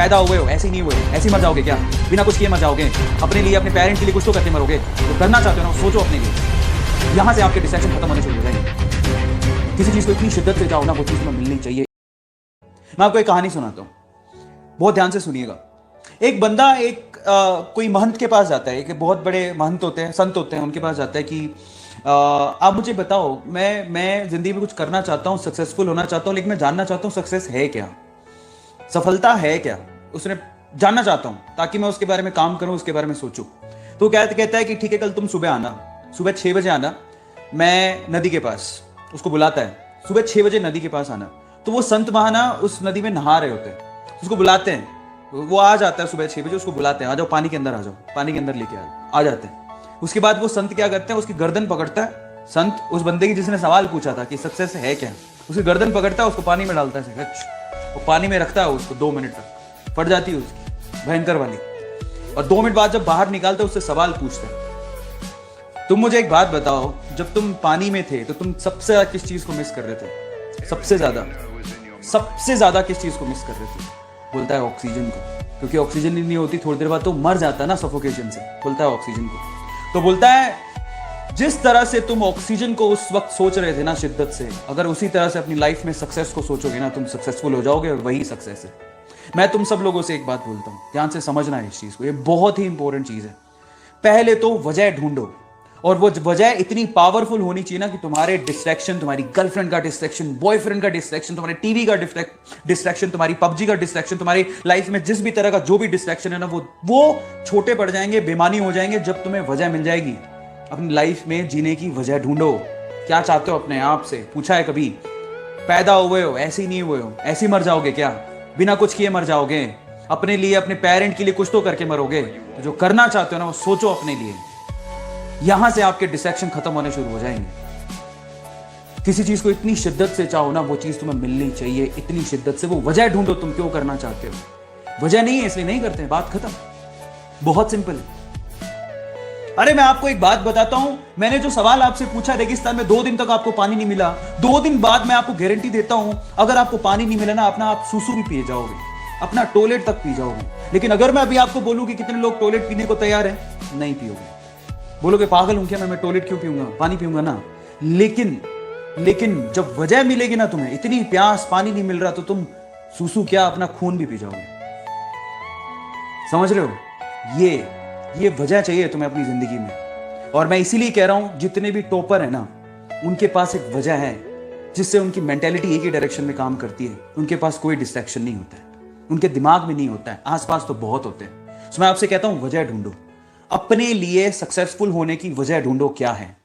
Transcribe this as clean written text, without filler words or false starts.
पैदा हुए हो ऐसे ही नहीं हुए, ऐसे ही मर जाओगे क्या? बिना कुछ किए मर जाओगे? अपने लिए, अपने पेरेंट के लिए कुछ तो करके मरोगे। तो करना चाहते हो ना, सोचो अपने लिए। यहां से आपके डिस्ट्रैक्शन खत्म होने शुरू हो जाएंगे। किसी चीज को इतनी शिद्दत से चाहो ना, वो चीज तुम्हें मिलनी चाहिए। मैं आपको एक कहानी सुनाता हूं, बहुत ध्यान से सुनिएगा। एक बंदा कोई महंत के पास जाता है, एक बहुत बड़े महंत होते हैं, संत होते हैं, उनके पास जाता है कि आप मुझे बताओ, मैं जिंदगी में कुछ करना चाहता हूँ, सक्सेसफुल होना चाहता हूँ, लेकिन मैं जानना चाहता हूँ सक्सेस है क्या, सफलता है क्या, उसने जानना चाहता हूँ ताकि मैं उसके बारे में काम करूँ, उसके बारे में सोचूं। तो कहता है कि ठीक है, कल तुम सुबह आना, सुबह 6 बजे आना, मैं नदी के पास। उसको बुलाता है, सुबह 6 बजे नदी के पास आना। तो वो संत महाना उस नदी में नहा रहे होते हैं, उसको बुलाते हैं, वो आ जाता है सुबह 6 बजे, उसको बुलाते हैं, आ जाओ पानी के अंदर, आ जाओ पानी के अंदर लेके आ जाते हैं। उसके बाद वो संत क्या करते हैं, उसकी गर्दन पकड़ता है, संत उस बंदे की जिसने सवाल पूछा था कि सक्सेस है क्या, उसकी गर्दन पकड़ता है, उसको पानी में डालता है, वो पानी में रखता है उसको 2 मिनट तक, फट जाती है उसकी भयंकर वाली। और 2 मिनट बाद जब बाहर निकालता है, उससे सवाल पूछता है, तुम मुझे एक बात बताओ, जब तुम पानी में थे तो तुम सबसे ज्यादा किस चीज को मिस कर रहे थे? सबसे ज्यादा किस चीज को मिस कर रहे थे? बोलता है ऑक्सीजन को, क्योंकि ऑक्सीजन नहीं होती थोड़ी देर बाद तो मर जाता है ना सफोकेशन से। बोलता है ऑक्सीजन को। तो बोलता है जिस तरह से तुम ऑक्सीजन को उस वक्त सोच रहे थे ना शिद्दत से, अगर उसी तरह से अपनी लाइफ में सक्सेस को सोचोगे ना, तुम सक्सेसफुल हो जाओगे, और वही सक्सेस है। मैं तुम सब लोगों से एक बात बोलता हूं, ध्यान से समझना है इस चीज को, ये बहुत ही इंपॉर्टेंट चीज है। पहले तो वजह ढूंढो, और वो वजह इतनी पावरफुल होनी चाहिए ना कि तुम्हारे डिस्ट्रैक्शन, तुम्हारी गर्लफ्रेंड का डिस्ट्रैक्शन, बॉयफ्रेंड का डिस्ट्रैक्शन, तुम्हारे टीवी का डिस्ट्रैक्शन, तुम्हारी पबजी का डिस्ट्रैक्शन, तुम्हारी लाइफ में जिस भी तरह का जो भी डिस्ट्रैक्शन है ना, वो छोटे पड़ जाएंगे, बेमानी हो जाएंगे जब तुम्हें वजह मिल जाएगी। अपनी लाइफ में जीने की वजह ढूंढो। क्या चाहते हो अपने आप से? पूछा है कभी? पैदा हुए हो ऐसे ही नहीं हुए हो, ऐसे ही मर जाओगे क्या? बिना कुछ किए मर जाओगे? अपने लिए, अपने पेरेंट के लिए कुछ तो करके मरोगे। तो जो करना चाहते हो ना, वो सोचो अपने लिए। यहां से आपके डिस्ट्रैक्शन खत्म होने शुरू हो जाएंगे। किसी चीज को इतनी शिद्दत से चाहो ना, वो चीज तुम्हें मिलनी चाहिए, इतनी शिद्दत से। वो वजह ढूंढो, तुम क्यों करना चाहते हो। वजह नहीं है इसलिए नहीं करते, बात खत्म। बहुत सिंपल है। अरे मैं आपको एक बात बताता हूं, मैंने जो सवाल आपसे पूछा, रेगिस्तान में 2 दिन तक आपको पानी नहीं मिला, 2 दिन बाद मैं आपको गारंटी देता हूं, अगर आपको पानी नहीं मिला ना, अपना आप सूसू भी पी जाओगे, अपना टॉयलेट तक पी जाओगे। लेकिन अगर मैं अभी आपको बोलूं कि कितने लोग टॉयलेट पीने को तैयार हैं, नहीं पियोगे। बोलोगे पागल हूं क्या मैं टॉयलेट क्यों पीऊंगा, पानी पीऊंगा ना। लेकिन जब वजह मिलेगी ना, तुम्हें इतनी प्यास, पानी नहीं मिल रहा, तो तुम सूसू क्या, अपना खून भी पी जाओगे। समझ रहे हो? ये वजह चाहिए तुम्हें अपनी जिंदगी में। और मैं इसीलिए कह रहा हूं, जितने भी टॉपर है ना, उनके पास एक वजह है जिससे उनकी मेंटेलिटी एक ही डायरेक्शन में काम करती है। उनके पास कोई डिस्ट्रैक्शन नहीं होता है, उनके दिमाग में नहीं होता है, आसपास तो बहुत होते हैं। तो मैं आपसे कहता हूं, वजह ढूंढो, अपने लिए सक्सेसफुल होने की वजह ढूंढो। क्या है?